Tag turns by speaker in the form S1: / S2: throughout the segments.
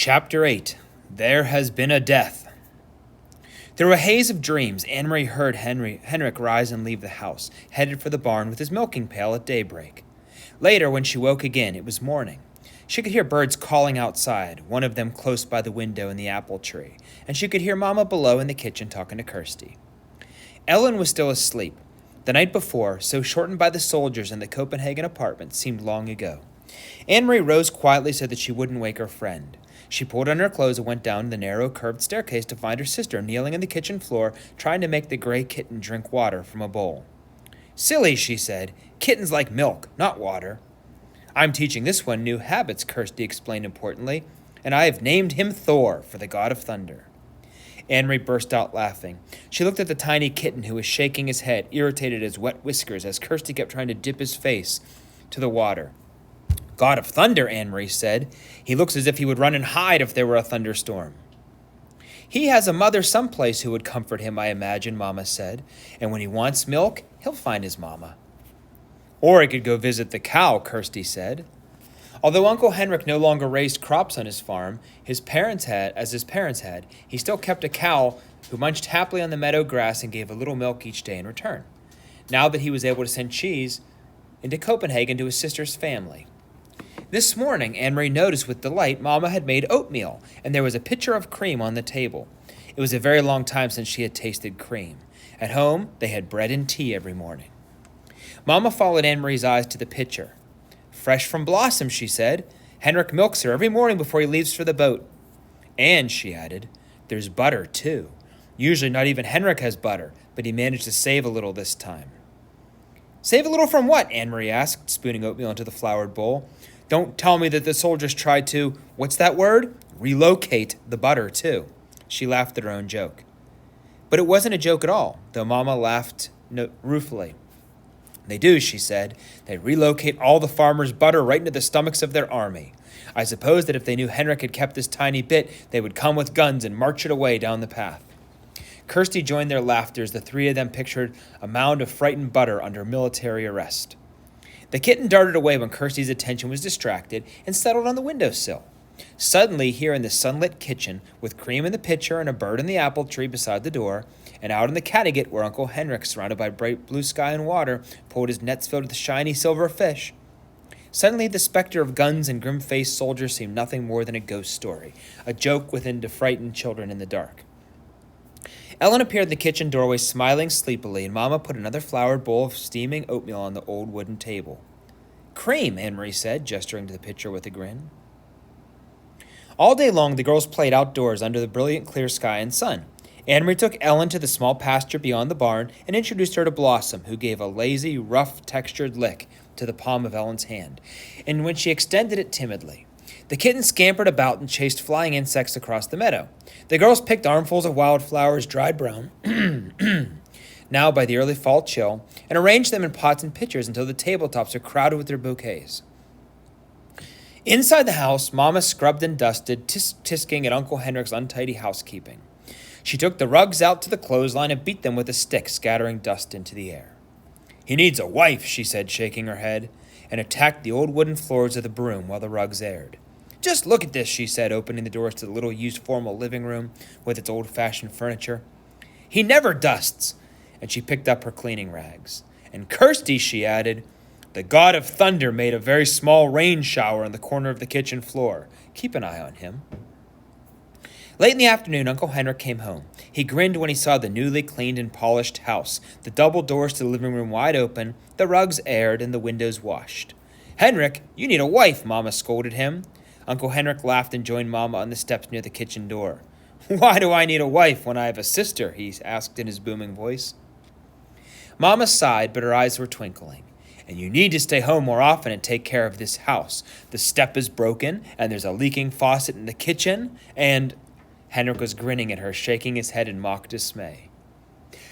S1: Chapter 8. There Has Been a Death. Through a haze of dreams, Anne-Marie heard Henrik rise and leave the house, headed for the barn with his milking pail at daybreak. Later, when she woke again, it was morning. She could hear birds calling outside, one of them close by the window in the apple tree, and she could hear Mama below in the kitchen talking to Kirsty. Ellen was still asleep. The night before, so shortened by the soldiers in the Copenhagen apartment, seemed long ago. Anne-Marie rose quietly so that she wouldn't wake her friend. She pulled on her clothes and went down the narrow, curved staircase to find her sister kneeling on the kitchen floor, trying to make the gray kitten drink water from a bowl. "Silly," she said. "Kittens like milk, not water." "I'm teaching this one new habits," Kirsty explained importantly, "and I have named him Thor, for the god of thunder." Anne-Marie burst out laughing. She looked at the tiny kitten who was shaking his head, irritated as wet whiskers, as Kirsty kept trying to dip his face to the water. "God of thunder," Anne-Marie said. "He looks as if he would run and hide if there were a thunderstorm." "He has a mother someplace who would comfort him, I imagine," Mama said. "And when he wants milk, he'll find his mama." "Or he could go visit the cow," Kirsty said. Although Uncle Henrik no longer raised crops on his farm, his parents had, he still kept a cow who munched happily on the meadow grass and gave a little milk each day in return. Now that he was able to send cheese into Copenhagen to his sister's family. This morning, Anne-Marie noticed with delight Mama had made oatmeal, and there was a pitcher of cream on the table. It was a very long time since she had tasted cream. At home, they had bread and tea every morning. Mama followed Anne-Marie's eyes to the pitcher. "Fresh from Blossom," she said. "Henrik milks her every morning before he leaves for the boat. And," she added, "there's butter, too. Usually not even Henrik has butter, but he managed to save a little this time." "Save a little from what?" Anne-Marie asked, spooning oatmeal into the floured bowl. "Don't tell me that the soldiers tried to, what's that word? Relocate the butter, too." She laughed at her own joke. But it wasn't a joke at all, though Mama laughed ruefully. "They do," she said. "They relocate all the farmers' butter right into the stomachs of their army. I suppose that if they knew Henrik had kept this tiny bit, they would come with guns and march it away down the path." Kirsty joined their laughter as the three of them pictured a mound of frightened butter under military arrest. The kitten darted away when Kirsty's attention was distracted and settled on the windowsill. Suddenly, here in the sunlit kitchen, with cream in the pitcher and a bird in the apple tree beside the door, and out in the cattegat where Uncle Henrik, surrounded by bright blue sky and water, pulled his nets filled with shiny silver fish. Suddenly, the specter of guns and grim-faced soldiers seemed nothing more than a ghost story, a joke within to frighten children in the dark. Ellen appeared in the kitchen doorway, smiling sleepily, and Mama put another floured bowl of steaming oatmeal on the old wooden table. "Cream," Anne-Marie said, gesturing to the pitcher with a grin. All day long, the girls played outdoors under the brilliant clear sky and sun. Anne-Marie took Ellen to the small pasture beyond the barn and introduced her to Blossom, who gave a lazy, rough-textured lick to the palm of Ellen's hand, and when she extended it timidly. The kitten scampered about and chased flying insects across the meadow. The girls picked armfuls of wildflowers, dried brown, now by the early fall chill, and arranged them in pots and pitchers until the tabletops were crowded with their bouquets. Inside the house, Mama scrubbed and dusted, tisking at Uncle Henrik's untidy housekeeping. She took the rugs out to the clothesline and beat them with a stick, scattering dust into the air. "He needs a wife," she said, shaking her head, and attacked the old wooden floors with a broom while the rugs aired. "Just look at this," she said, opening the doors to the little used formal living room with its old-fashioned furniture. "He never dusts," and she picked up her cleaning rags. "And Kirsty," she added, "the god of thunder made a very small rain shower on the corner of the kitchen floor. Keep an eye on him." Late in the afternoon, Uncle Henrik came home. He grinned when he saw the newly cleaned and polished house, the double doors to the living room wide open, the rugs aired, and the windows washed. "Henrik, you need a wife," Mama scolded him. Uncle Henrik laughed and joined Mama on the steps near the kitchen door. "Why do I need a wife when I have a sister?" he asked in his booming voice. Mama sighed, but her eyes were twinkling. "And you need to stay home more often and take care of this house. The step is broken, and there's a leaking faucet in the kitchen, and—" Henrik was grinning at her, shaking his head in mock dismay.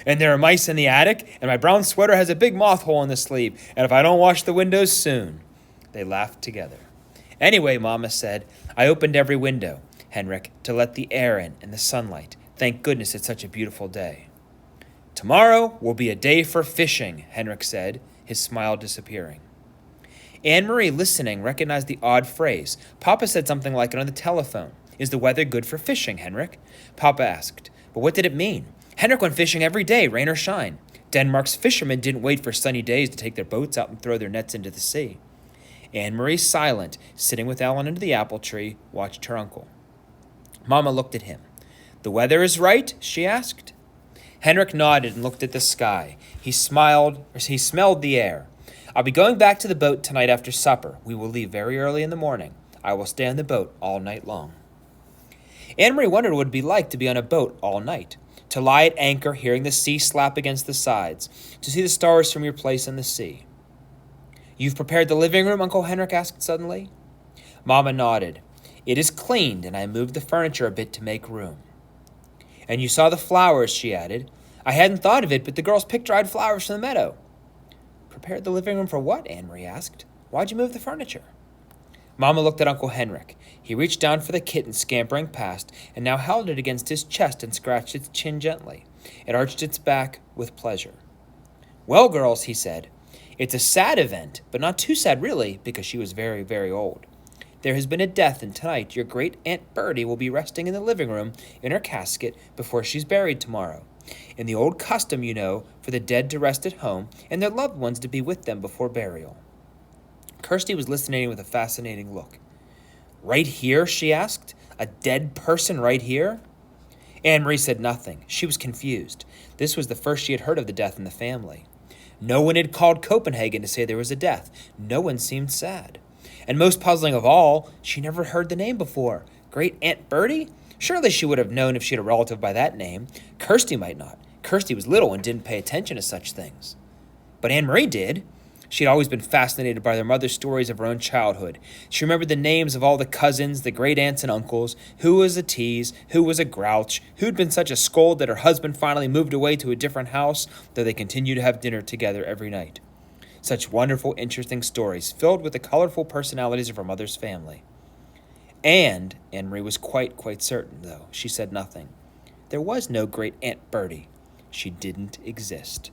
S1: "And there are mice in the attic, and my brown sweater has a big moth hole in the sleeve, and if I don't wash the windows soon—" They laughed together. "Anyway," Mama said, "I opened every window, Henrik, to let the air in and the sunlight. Thank goodness it's such a beautiful day." "Tomorrow will be a day for fishing," Henrik said, his smile disappearing. Anne-Marie, listening, recognized the odd phrase. Papa said something like it on the telephone. Is the weather good for fishing, Henrik? Papa asked. But what did it mean? Henrik went fishing every day, rain or shine. Denmark's fishermen didn't wait for sunny days to take their boats out and throw their nets into the sea. Anne-Marie, silent, sitting with Ellen under the apple tree, watched her uncle. Mama looked at him. The weather is right? She asked. Henrik nodded and looked at the sky. He smelled the air. I'll be going back to the boat tonight after supper. We will leave very early in the morning. I will stay on the boat all night long. Anne-Marie wondered what it would be like to be on a boat all night, to lie at anchor hearing the sea slap against the sides, to see the stars from your place in the sea. You've prepared the living room, Uncle Henrik asked suddenly. Mama nodded. It is cleaned, and I moved the furniture a bit to make room. And you saw the flowers, she added. I hadn't thought of it, but the girls picked dried flowers from the meadow. Prepared the living room for what? Anne-Marie asked. Why'd you move the furniture? Mama looked at Uncle Henrik. He reached down for the kitten scampering past, and now held it against his chest and scratched its chin gently. It arched its back with pleasure. Well, girls, he said, it's a sad event, but not too sad really, because she was very, very old. There has been a death, and tonight your great Aunt Bertie will be resting in the living room in her casket before she's buried tomorrow. In the old custom, you know, for the dead to rest at home and their loved ones to be with them before burial. Kirsty was listening with a fascinating look. Right here, she asked. A dead person right here? Anne-Marie said nothing. She was confused. This was the first she had heard of the death in the family. No one had called Copenhagen to say there was a death. No one seemed sad. And most puzzling of all, she never heard the name before. Great Aunt Bertie? Surely she would have known if she had a relative by that name. Kirsty might not. Kirsty was little and didn't pay attention to such things. But Anne-Marie did. She had always been fascinated by their mother's stories of her own childhood. She remembered the names of all the cousins, the great aunts and uncles, who was a tease, who was a grouch, who'd been such a scold that her husband finally moved away to a different house, though they continued to have dinner together every night. Such wonderful, interesting stories, filled with the colorful personalities of her mother's family. And Anne-Marie was quite certain, though she said nothing. There was no great Aunt Bertie. She didn't exist.